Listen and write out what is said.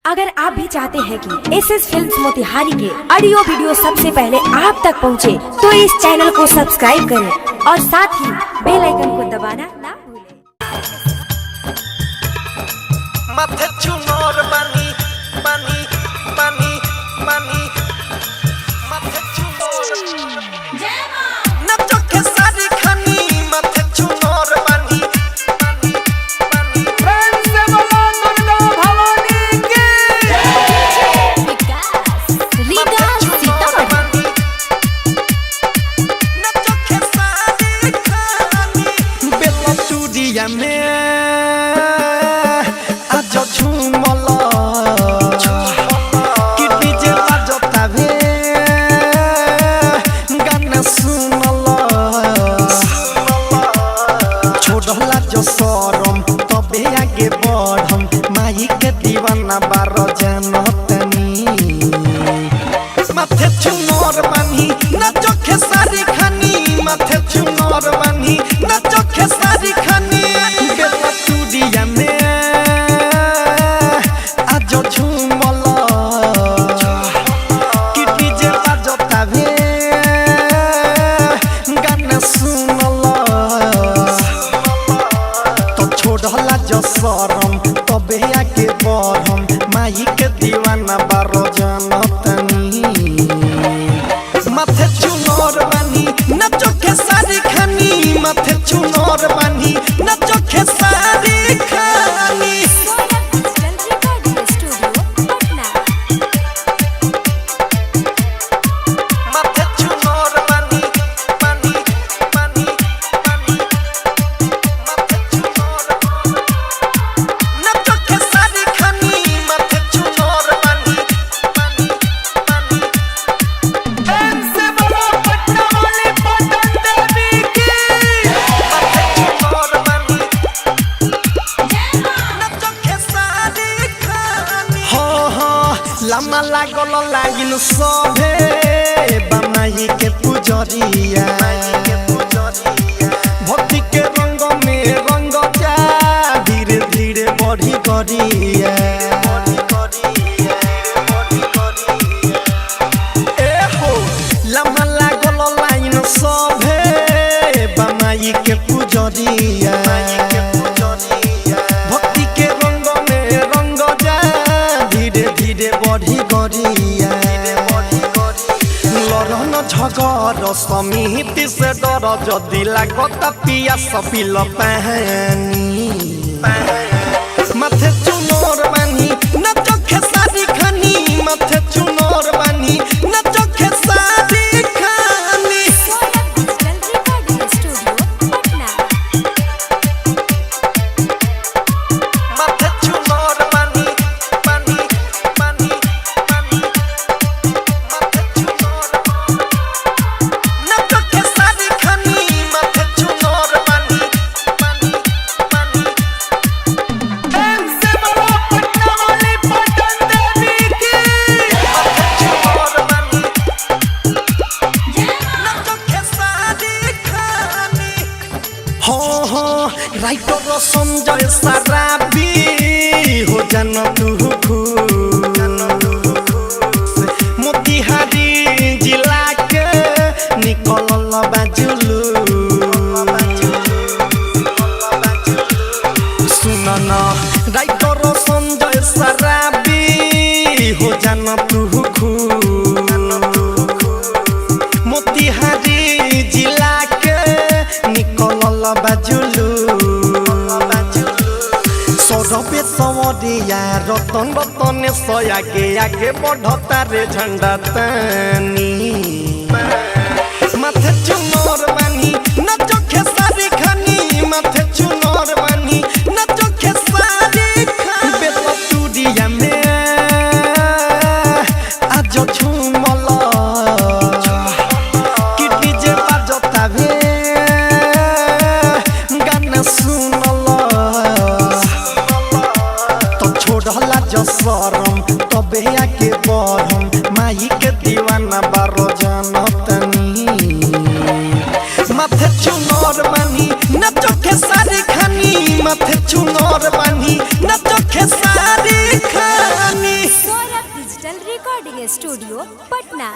अगर आप भी चाहते हैं कि एसएस फिल्म्स मोतिहारी के ऑडियो वीडियो सबसे पहले आप तक पहुंचे, तो इस चैनल को सब्सक्राइब करें और साथ ही बेल आइकन को दबाना ना भूलें। माथे चुनर बानी बानी बानी बानी माथे चुनर नचो के सारी खनी माथे चुनर बानी बानी बानी प्रेम से बोलो दुर्गा भवानी की विकास सीतामढ़ी नचो के सारी खनी बेला स्टूडियो में सरम तबे आगे बढ़म माई के दीवाना बारो जनतनी माथे चुनर बानी नचो खेसारी खानी माथे चुनर बानी नचो खेसारी खानी बेला स्टूडियो में आज झूमल कि डीजे बाजतावे गाना सुनल छोड़ला जो सरम तबे आगे बढ़म माई के दीवाना बारो जनतनी माथे चुनर बानी नचो खेसारी खानी माथे चुनर बानी नचो खेसारी खानी माथे चुनर बानी बानी बानी बानी माथे चुनर नचो खेसारी खानी माथे चुनर बानी बानी बानी प्रेम से बोलो पटना वाली पटन देवी की माथे चुनर बानी नचो खेसारी खानी हो लम्मा लागल लागिन सभे बमाई के पुजरिया भक्ति के रंग में रंग जा धीरे धीरे बढ़ी करिया ए हो लम्हा लागल लाइन सभे बमाई के पुजरिया भक्ति के रंग में रंग जा धीरे धीरे बढ़ी करिया लड़न झगड़ समिति से डर जदि लागत पियास पिल पानी माथे चुनर बानी नचो खेसारी खानी माथे चुनर बानी नचो खेसारी खानी माथे चुनर बानी बानी बानी बानी माथे चुनर नचो खेसारी खानी माथे चुनर बानी बानी बानी प्रेम से बोलो पटना वाली पटन देवी की माथे चुनर बानी नचो खेसारी खानी हो राइटर संजय सराबी हो जान तू मोतिहारी जिला के निकलल बाजुलू सुन न राइटर संजय सराबी हो जान तू मोतिहारी जिला के निकलल बाजुलू सौरभे सवरिया रतन रतन सय आगे आगे बढ़ता रे झंडा तानी माथे चुनर बानी नचो खेसारी खानी माथे चुनर बानी नचो खेसारी खानी बेला स्टूडियो में आज झूमल कि डीजे बाजतावे गाना सुनल तो छोड़ला जो सरम तबे आगे बढ़म माई के दीवाना बारो जनतनी माथे चुनर बानी नचो खेसारी खानी माथे चुनर बानी नचो खेसारी खानी। Digital recording studio Patna.